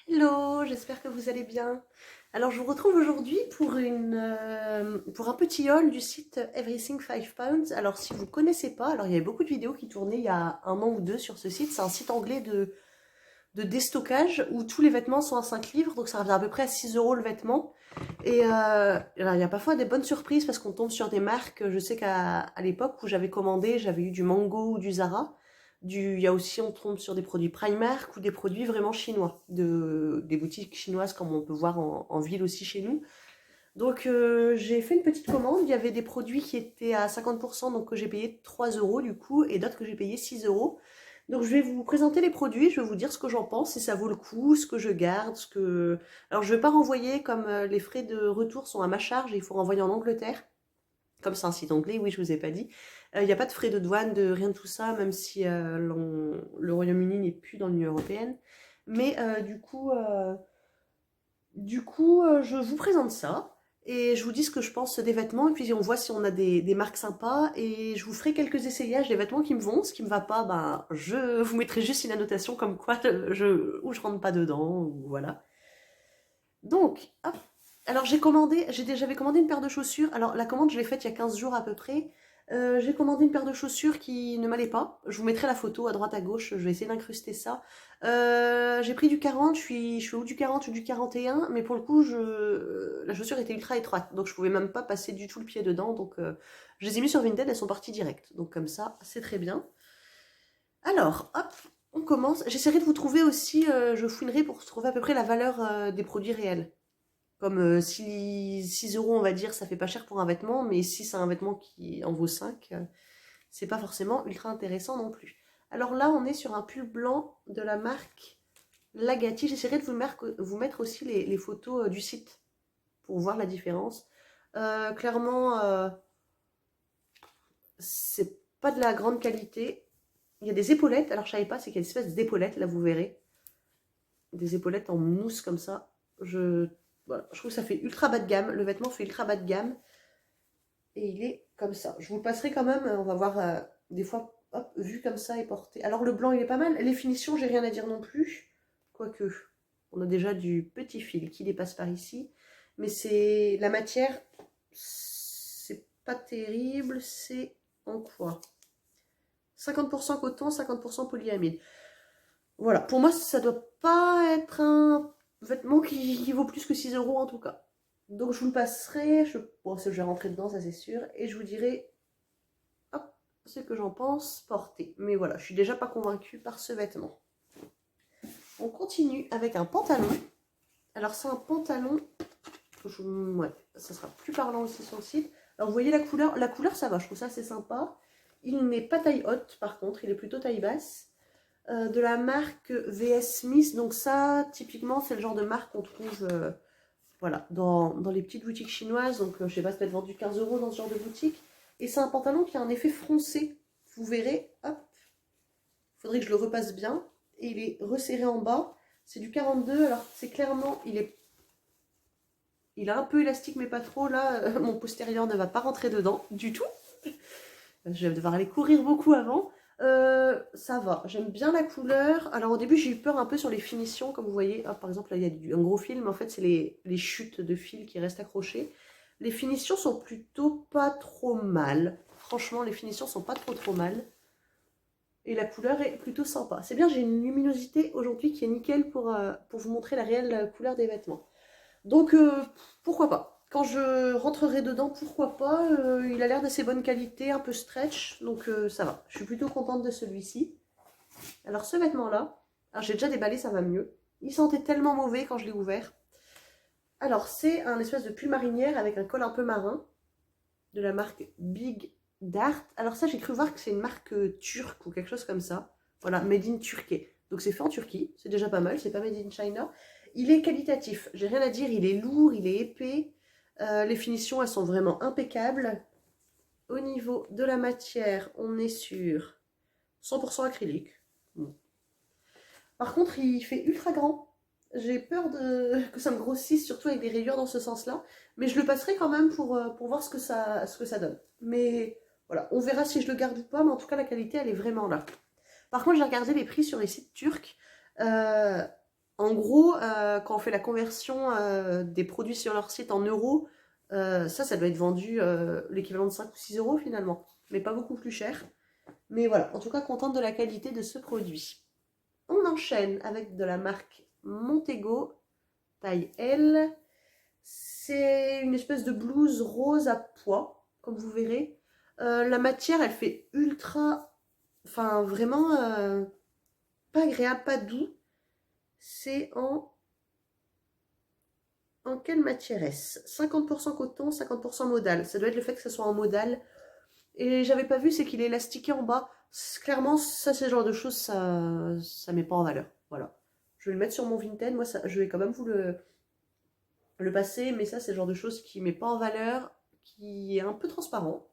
Hello, j'espère que vous allez bien. Alors je vous retrouve aujourd'hui pour pour un petit haul du site Everything 5 Pounds. Alors si vous connaissez pas, alors il y avait beaucoup de vidéos qui tournaient il y a un an ou deux sur ce site. C'est un site anglais de déstockage où tous les vêtements sont à 5 livres, donc ça revient à peu près à 6 euros le vêtement. Et alors, il y a parfois des bonnes surprises parce qu'on tombe sur des marques. Je sais qu'à l'époque où j'avais commandé, j'avais eu du Mango ou du Zara. Il y a aussi, on tombe sur des produits Primark ou des produits vraiment chinois, des boutiques chinoises comme on peut voir en ville aussi chez nous. Donc j'ai fait une petite commande, il y avait des produits qui étaient à 50%, donc que j'ai payé 3 euros du coup, et d'autres que j'ai payé 6 euros. Donc je vais vous présenter les produits, je vais vous dire ce que j'en pense, si ça vaut le coup, ce que je garde, ce que... Alors je vais pas renvoyer comme les frais de retour sont à ma charge et il faut renvoyer en Angleterre. Comme c'est un site anglais, oui, je vous ai pas dit. Il n'y a pas de frais de douane, de rien de tout ça, même si le Royaume-Uni n'est plus dans l'Union européenne. Mais je vous présente ça et je vous dis ce que je pense des vêtements et puis on voit si on a des marques sympas et je vous ferai quelques essayages des vêtements qui me vont. Ce qui me va pas, ben, je vous mettrai juste une annotation comme quoi ou je rentre pas dedans, ou voilà. Donc, hop. Alors j'avais commandé une paire de chaussures. Alors la commande, je l'ai faite il y a 15 jours à peu près. J'ai commandé une paire de chaussures qui ne m'allait pas. Je vous mettrai la photo à droite à gauche, je vais essayer d'incruster ça. J'ai pris du 40, je suis ou du 40 ou du 41, mais pour le coup, la chaussure était ultra étroite, donc je pouvais même pas passer du tout le pied dedans. Donc je les ai mis sur Vinted, elles sont parties direct. Donc comme ça, c'est très bien. Alors, hop, on commence. J'essaierai de vous trouver aussi, je fouinerai pour trouver à peu près la valeur des produits réels. Comme si 6 euros, on va dire, ça fait pas cher pour un vêtement, mais si c'est un vêtement qui en vaut 5, c'est pas forcément ultra intéressant non plus. Alors là, on est sur un pull blanc de la marque Lagati. J'essaierai de vous mettre aussi les photos du site pour voir la différence. Clairement, c'est pas de la grande qualité. Il y a des épaulettes. Alors, je savais pas, c'est qu'il y a des espèces d'épaulettes, là, vous verrez. Des épaulettes en mousse comme ça. Voilà, je trouve que ça fait ultra bas de gamme. Le vêtement fait ultra bas de gamme. Et il est comme ça. Je vous le passerai quand même, on va voir des fois, hop, vu comme ça et porté. Alors le blanc, il est pas mal. Les finitions, j'ai rien à dire non plus. Quoique, on a déjà du petit fil qui dépasse par ici. Mais c'est la matière, c'est pas terrible. C'est en quoi? 50% coton, 50% polyamide. Voilà, pour moi, ça doit pas être un vêtement qui vaut plus que 6 euros en tout cas. Donc je vous le passerai, bon, je vais rentrer dedans, ça c'est sûr, et je vous dirai hop, ce que j'en pense porter. Mais voilà, je suis déjà pas convaincue par ce vêtement. On continue avec un pantalon. Alors c'est un pantalon, ouais, ça sera plus parlant aussi sur le site. Alors vous voyez la couleur ça va, je trouve ça assez sympa. Il n'est pas taille haute par contre, il est plutôt taille basse. De la marque VS Smith. Donc ça, typiquement, c'est le genre de marque qu'on trouve voilà, dans les petites boutiques chinoises. Donc je sais pas, ça peut être vendu 15 euros dans ce genre de boutique. Et c'est un pantalon qui a un effet froncé. Vous verrez, hop, il faudrait que je le repasse bien. Et il est resserré en bas. C'est du 42, alors c'est clairement, il est un peu élastique mais pas trop. Là, mon postérieur ne va pas rentrer dedans du tout. Je vais devoir aller courir beaucoup avant. Ça va, j'aime bien la couleur. Alors au début j'ai eu peur un peu sur les finitions, comme vous voyez. Ah, par exemple là il y a un gros fil, mais en fait c'est les chutes de fil qui restent accrochées. Les finitions sont plutôt pas trop mal. Franchement les finitions sont pas trop mal. Et la couleur est plutôt sympa. C'est bien, j'ai une luminosité aujourd'hui qui est nickel pour vous montrer la réelle couleur des vêtements. Donc, pourquoi pas. Quand je rentrerai dedans, pourquoi pas. Il a l'air d'assez bonne qualité, un peu stretch, donc ça va. Je suis plutôt contente de celui-ci. Alors, ce vêtement-là, alors j'ai déjà déballé, ça va mieux. Il sentait tellement mauvais quand je l'ai ouvert. Alors, c'est un espèce de pull marinière avec un col un peu marin, de la marque Big Dart. Alors ça, j'ai cru voir que c'est une marque turque ou quelque chose comme ça. Voilà, made in Turkey. Donc c'est fait en Turquie, c'est déjà pas mal, c'est pas made in China. Il est qualitatif, j'ai rien à dire, il est lourd, il est épais. Les finitions, elles sont vraiment impeccables. Au niveau de la matière, on est sur 100% acrylique. Bon. Par contre, il fait ultra grand. J'ai peur que ça me grossisse, surtout avec des rayures dans ce sens-là. Mais je le passerai quand même pour voir ce que ça donne. Mais voilà, on verra si je le garde ou pas. Mais en tout cas, la qualité, elle est vraiment là. Par contre, j'ai regardé les prix sur les sites turcs. Euh, En gros, quand on fait la conversion des produits sur leur site en euros, ça doit être vendu l'équivalent de 5 ou 6 euros finalement, mais pas beaucoup plus cher. Mais voilà, en tout cas, contente de la qualité de ce produit. On enchaîne avec de la marque Montego, taille L. C'est une espèce de blouse rose à pois, comme vous verrez. La matière, elle fait ultra... Enfin, vraiment pas agréable, pas doux. C'est en quelle matière est-ce? 50% coton, 50% modal. Ça doit être le fait que ce soit en modal. Et j'avais pas vu, c'est qu'il est élastiqué en bas. Clairement, ça, c'est le genre de choses, ça met pas en valeur. Voilà. Je vais le mettre sur mon Vinted. Moi, ça, je vais quand même vous le passer. Mais ça, c'est le genre de choses qui met pas en valeur, qui est un peu transparent.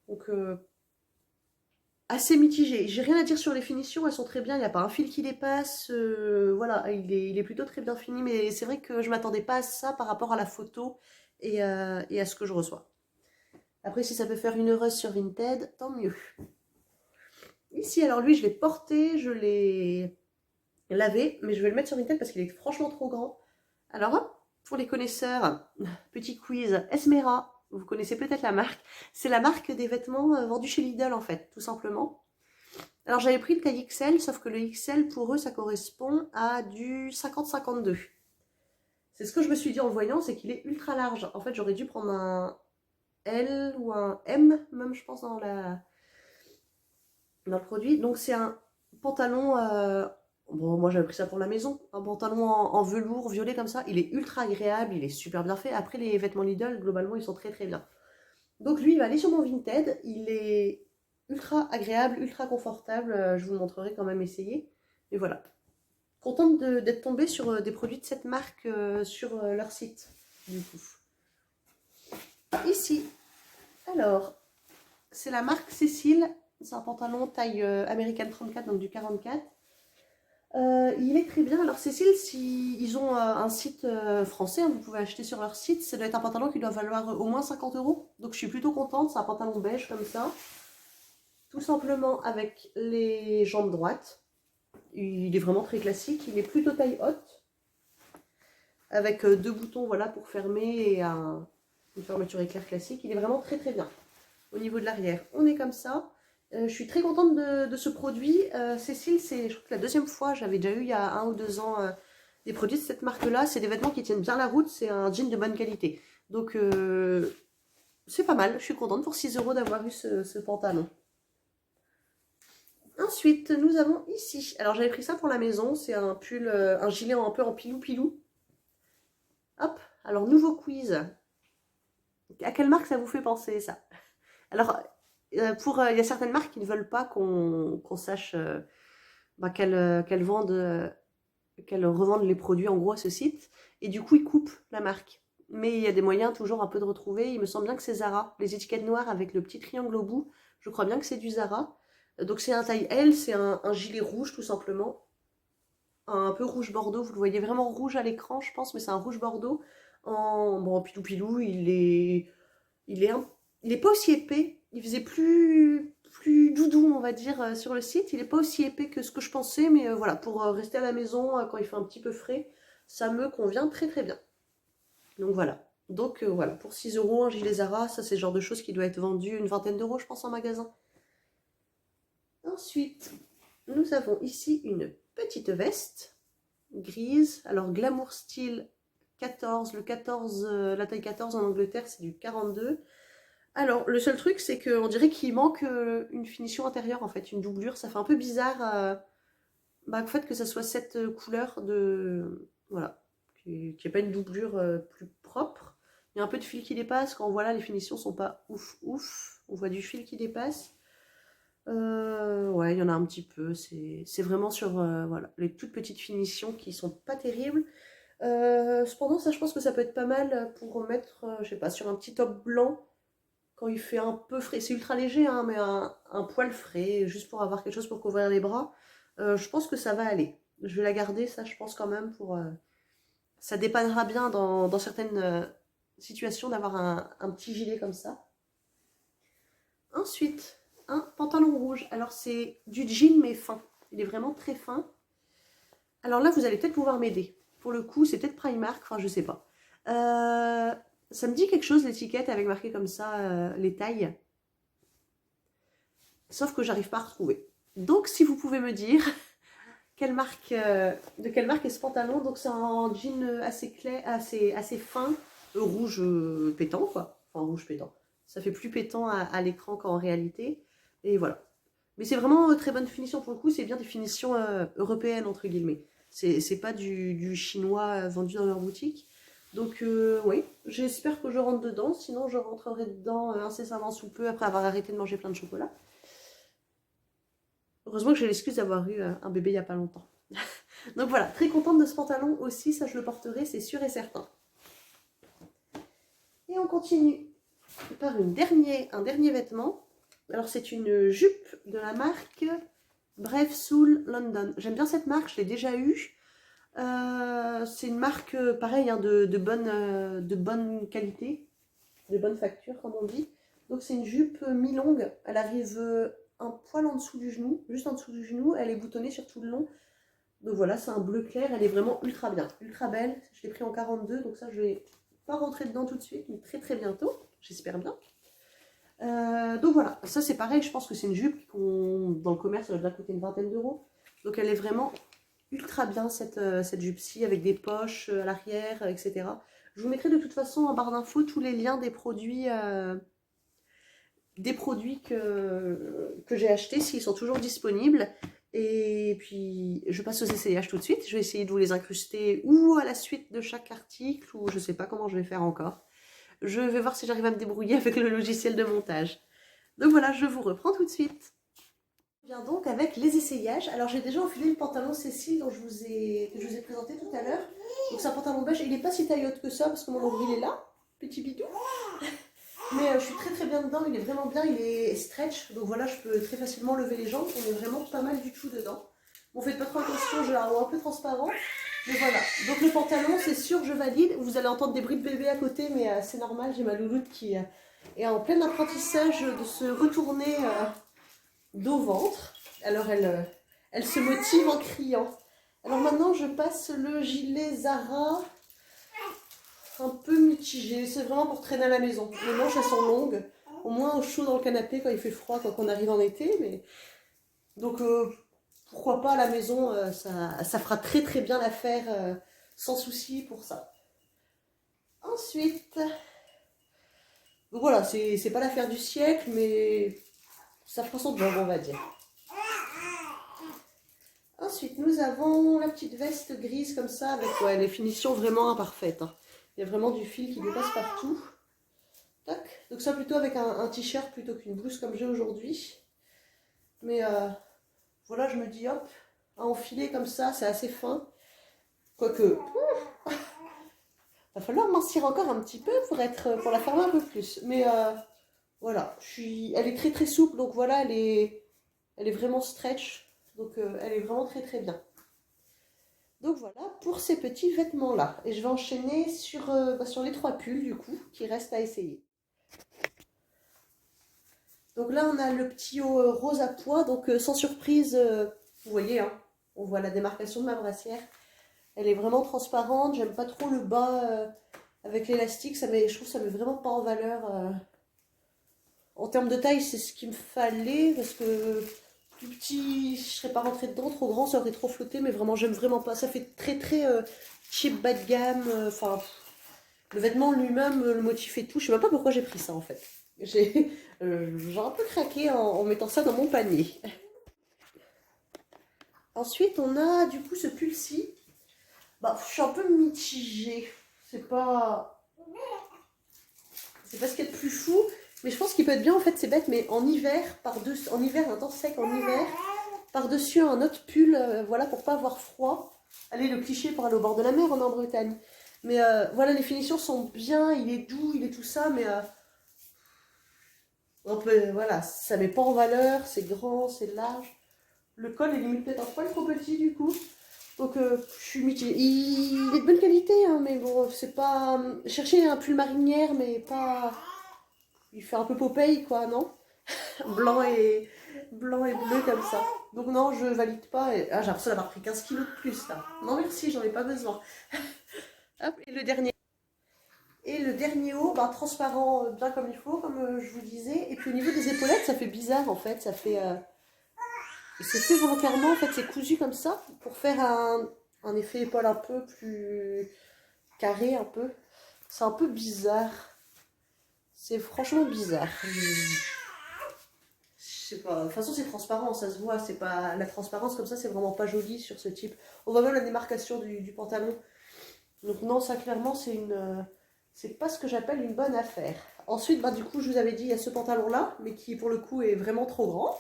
Donc, assez mitigé. J'ai rien à dire sur les finitions, elles sont très bien. Il n'y a pas un fil qui dépasse. Voilà, il est plutôt très bien fini. Mais c'est vrai que je m'attendais pas à ça par rapport à la photo et à ce que je reçois. Après, si ça peut faire une heureuse sur Vinted, tant mieux. Ici, alors lui, je l'ai porté, je l'ai lavé, mais je vais le mettre sur Vinted parce qu'il est franchement trop grand. Alors hop, pour les connaisseurs, petit quiz, Esmera, vous connaissez peut-être la marque. C'est la marque des vêtements vendus chez Lidl en fait, tout simplement. Alors j'avais pris le taille XL, sauf que le XL pour eux, ça correspond à du 50-52. C'est ce que je me suis dit en le voyant, c'est qu'il est ultra large. En fait, j'aurais dû prendre un L ou un M, même je pense dans le produit. Donc c'est un pantalon, bon moi j'avais pris ça pour la maison, un pantalon en velours violet comme ça, il est ultra agréable, il est super bien fait. Après les vêtements Lidl, globalement ils sont très très bien. Donc lui il va aller sur mon Vinted, il est ultra agréable, ultra confortable, je vous le montrerai quand même essayer. Et voilà, contente d'être tombée sur des produits de cette marque sur leur site du coup. Ici, alors, c'est la marque Cécile. C'est un pantalon taille American 34, donc du 44. Il est très bien. Alors Cécile, si ils ont un site français, hein, vous pouvez acheter sur leur site. Ça doit être un pantalon qui doit valoir au moins 50 euros. Donc je suis plutôt contente. C'est un pantalon beige comme ça. Tout simplement avec les jambes droites. Il est vraiment très classique. Il est plutôt taille haute. Avec deux boutons voilà, pour fermer et une fermeture éclair classique. Il est vraiment très très bien. Au niveau de l'arrière, on est comme ça. Je suis très contente de ce produit. Cécile, c'est je crois que la deuxième fois, j'avais déjà eu il y a 1 ou 2 ans des produits de cette marque-là. C'est des vêtements qui tiennent bien la route, c'est un jean de bonne qualité. Donc c'est pas mal, je suis contente pour 6 euros d'avoir eu ce pantalon. Ensuite, nous avons ici, alors j'avais pris ça pour la maison, c'est un pull, un gilet un peu en pilou-pilou. Hop, alors nouveau quiz. À quelle marque ça vous fait penser ça? Alors, il y a certaines marques qui ne veulent pas qu'on sache qu'elles revendent les produits en gros à ce site. Et du coup, ils coupent la marque. Mais il y a des moyens toujours un peu de retrouver. Il me semble bien que c'est Zara. Les étiquettes noires avec le petit triangle au bout. Je crois bien que c'est du Zara. Donc c'est un taille L, c'est un gilet rouge tout simplement. Un peu rouge bordeaux. Vous le voyez vraiment rouge à l'écran, je pense, mais c'est un rouge bordeaux. En pilou-pilou, il est, il est pas aussi épais. Il faisait plus doudou, on va dire, sur le site. Il est pas aussi épais que ce que je pensais, mais voilà, pour rester à la maison quand il fait un petit peu frais, ça me convient très très bien. Donc voilà. Donc voilà, pour 6 euros, un gilet Zara, ça c'est le genre de choses qui doit être vendu une vingtaine d'euros, je pense, en magasin. Ensuite, nous avons ici une petite veste grise. Alors Glamour Style 14, le 14, la taille 14 en Angleterre, c'est du 42. Alors, le seul truc, c'est qu'on dirait qu'il manque une finition intérieure, en fait, une doublure. Ça fait un peu bizarre, en fait, que ça soit cette couleur de... Voilà, qu'il n'y ait pas une doublure plus propre. Il y a un peu de fil qui dépasse. Quand on voit là, les finitions sont pas ouf, ouf. On voit du fil qui dépasse. Ouais, il y en a un petit peu. C'est vraiment sur voilà, les toutes petites finitions qui sont pas terribles. Cependant, ça, je pense que ça peut être pas mal pour mettre, je sais pas, sur un petit top blanc quand il fait un peu frais. C'est ultra léger, hein, mais un poil frais, juste pour avoir quelque chose pour couvrir les bras. Je pense que ça va aller. Je vais la garder, ça, je pense quand même, pour... ça dépannera bien dans certaines situations d'avoir un petit gilet comme ça. Ensuite, un pantalon rouge. Alors, c'est du jean, mais fin. Il est vraiment très fin. Alors là, vous allez peut-être pouvoir m'aider. Pour le coup, c'est peut-être Primark, enfin, je sais pas. Ça me dit quelque chose, l'étiquette, avec marqué comme ça, les tailles. Sauf que j'arrive pas à retrouver. Donc, si vous pouvez me dire quelle marque, de quelle marque est ce pantalon. Donc, c'est un jean assez clair, assez fin, rouge pétant, quoi. Enfin, rouge pétant. Ça fait plus pétant à l'écran qu'en réalité. Et voilà. Mais c'est vraiment très bonne finition pour le coup. C'est bien des finitions européennes, entre guillemets. C'est pas du chinois vendu dans leur boutique. Donc, oui, j'espère que je rentre dedans. Sinon, je rentrerai dedans incessamment sous peu après avoir arrêté de manger plein de chocolat. Heureusement que j'ai l'excuse d'avoir eu un bébé il n'y a pas longtemps. Donc voilà, très contente de ce pantalon aussi, ça je le porterai, c'est sûr et certain. Et on continue par un dernier vêtement. Alors c'est une jupe de la marque Brave Soul London. J'aime bien cette marque, je l'ai déjà eue. C'est une marque, pareil, hein, de bonne qualité, de bonne facture comme on dit. Donc c'est une jupe mi-longue, elle arrive un poil en dessous du genou, juste en dessous du genou, elle est boutonnée sur tout le long. Donc voilà, c'est un bleu clair, elle est vraiment ultra bien, ultra belle. Je l'ai pris en 42, donc ça je vais pas rentrer dedans tout de suite, mais très très bientôt, j'espère bien. Donc voilà, ça c'est pareil, je pense que c'est une jupe dans le commerce, elle va déjà coûter une vingtaine d'euros. Donc elle est vraiment ultra bien cette jupe-ci, avec des poches à l'arrière, etc. Je vous mettrai de toute façon en barre d'infos tous les liens des produits que j'ai achetés, s'ils sont toujours disponibles. Et puis, je passe aux essayages tout de suite. Je vais essayer de vous les incruster ou à la suite de chaque article, ou je sais pas comment je vais faire encore. Je vais voir si j'arrive à me débrouiller avec le logiciel de montage. Donc voilà, je vous reprends tout de suite. Je viens donc avec les essayages. Alors j'ai déjà enfilé le pantalon Cécile que je vous ai présenté tout à l'heure. Donc c'est un pantalon beige, il n'est pas si taille haute que ça parce que mon nombril est là, petit bidou. Mais je suis très très bien dedans, il est vraiment bien, il est stretch, donc voilà, je peux très facilement lever les jambes, on est vraiment pas mal du tout dedans. Bon, faites pas trop attention, j'ai un haut un peu transparent, mais voilà. Donc le pantalon, c'est sûr, je valide. Vous allez entendre des bruits de bébé à côté, mais c'est normal, j'ai ma louloute qui est en plein apprentissage de se retourner dos ventre. Alors elle se motive en criant. Alors maintenant, je passe le gilet Zara un peu mitigé. C'est vraiment pour traîner à la maison. Les manches, elles sont longues. Au moins au chaud dans le canapé quand il fait froid, quand on arrive en été. Mais... Donc, pourquoi pas à la maison, ça fera très très bien l'affaire, sans souci pour ça. Ensuite, donc voilà, c'est pas l'affaire du siècle, mais ça fera son job, on va dire. Ensuite, nous avons la petite veste grise comme ça, avec les finitions vraiment imparfaites. Hein. Il y a vraiment du fil qui dépasse partout. Tac. Donc ça plutôt avec un t-shirt plutôt qu'une blouse comme j'ai aujourd'hui. Mais voilà, je me dis hop, à enfiler comme ça, c'est assez fin. Quoique, va falloir mincir encore un petit peu pour la fermer un peu plus. Mais voilà, elle est très très souple, donc voilà, elle est vraiment stretch. Donc elle est vraiment très très bien. Donc voilà pour ces petits vêtements-là. Et je vais enchaîner sur les 3 pulls du coup, qui restent à essayer. Donc là, on a le petit haut rose à pois. Donc sans surprise, vous voyez, hein, on voit la démarcation de ma brassière. Elle est vraiment transparente. J'aime pas trop le bas avec l'élastique. Je trouve que ça met vraiment pas en valeur. En termes de taille, c'est ce qu'il me fallait. Parce que plus petit, je serais pas rentrée dedans. Trop grand, ça aurait trop flotté. Mais vraiment, j'aime vraiment pas. Ça fait très très cheap, bas de gamme. Enfin, le vêtement lui-même, le motif et tout. Je sais même pas pourquoi j'ai pris ça en fait. J'ai un peu craqué en mettant ça dans mon panier. Ensuite, on a du coup ce pull-ci. Bah, je suis un peu mitigée. C'est pas ce qu'il y a de plus fou. Mais je pense qu'il peut être bien, en fait, c'est bête, mais en hiver, en hiver, un temps sec, en hiver, par-dessus un autre pull, voilà, pour pas avoir froid. Allez, le cliché pour aller au bord de la mer, on est en Bretagne. Mais voilà, les finitions sont bien, il est doux, il est tout ça, mais voilà, ça met pas en valeur, c'est grand, c'est large. Le col est limite peut-être un poil trop petit du coup. Donc je suis mitigée. Il est de bonne qualité, hein, mais bon, c'est pas... Chercher un pull marinière, mais pas... Il fait un peu Popeye, quoi, non? Blanc blanc et bleu comme ça. Donc non, je valide pas. Et... Ah, j'ai l'impression d'avoir pris 15 kilos de plus là. Non merci, j'en ai pas besoin. Hop, et le dernier. Et le dernier haut, bah, transparent bien comme il faut, comme je vous disais. Et puis au niveau des épaulettes, ça fait bizarre en fait. Ça fait... C'est fait volontairement, en fait, c'est cousu comme ça pour faire un effet épaule un peu plus carré, un peu. C'est un peu bizarre. C'est franchement bizarre. Je sais pas. De toute façon, c'est transparent, ça se voit. C'est pas la transparence comme ça, c'est vraiment pas joli sur ce type. On voit même la démarcation du pantalon. Donc non, ça clairement, c'est pas ce que j'appelle une bonne affaire. Ensuite, bah, du coup, je vous avais dit, il y a ce pantalon-là, mais qui pour le coup est vraiment trop grand.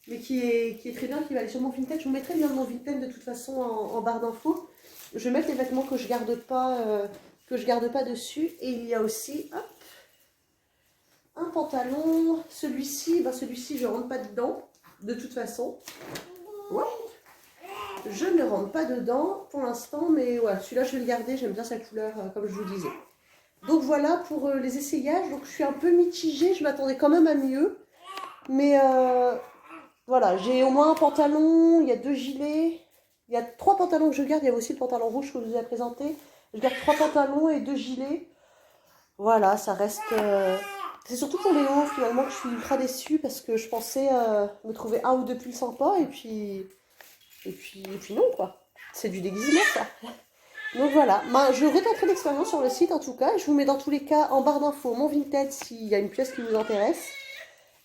Mais qui est très bien, qui va aller sur mon Vinted. Je vous mettrai bien mon Vinted de toute façon en barre d'infos. Je vais mettre les vêtements que je garde pas dessus. Et il y a aussi hop, un pantalon. Celui-ci, bah celui-ci je rentre pas dedans de toute façon. Ouais. Je ne rentre pas dedans pour l'instant, mais ouais, celui-là je vais le garder. J'aime bien sa couleur comme je vous disais. Donc voilà pour les essayages. Donc je suis un peu mitigée. Je m'attendais quand même à mieux, mais voilà, j'ai au moins un pantalon, il y a 2 gilets, il y a 3 pantalons que je garde, il y a aussi le pantalon rouge que je vous ai présenté. Je garde 3 pantalons et 2 gilets. Voilà, ça reste... C'est surtout pour les hauts finalement que je suis ultra déçue parce que je pensais me trouver un ou deux pulls sympas et puis non quoi. C'est du déguisement ça. Donc voilà, bah, je retenterai l'expérience sur le site en tout cas. Je vous mets dans tous les cas en barre d'infos mon Vinted s'il y a une pièce qui vous intéresse.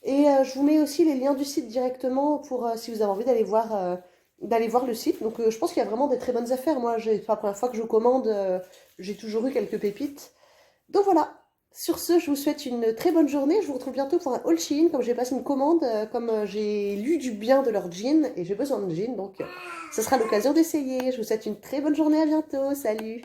Et je vous mets aussi les liens du site directement pour si vous avez envie d'aller voir le site. Donc je pense qu'il y a vraiment des très bonnes affaires. Moi, c'est la première fois que je commande, j'ai toujours eu quelques pépites. Donc voilà. Sur ce, je vous souhaite une très bonne journée. Je vous retrouve bientôt pour un haul Shein. Comme j'ai passé une commande, comme j'ai lu du bien de leurs jeans et j'ai besoin de jeans. Donc ça sera l'occasion d'essayer. Je vous souhaite une très bonne journée. À bientôt. Salut!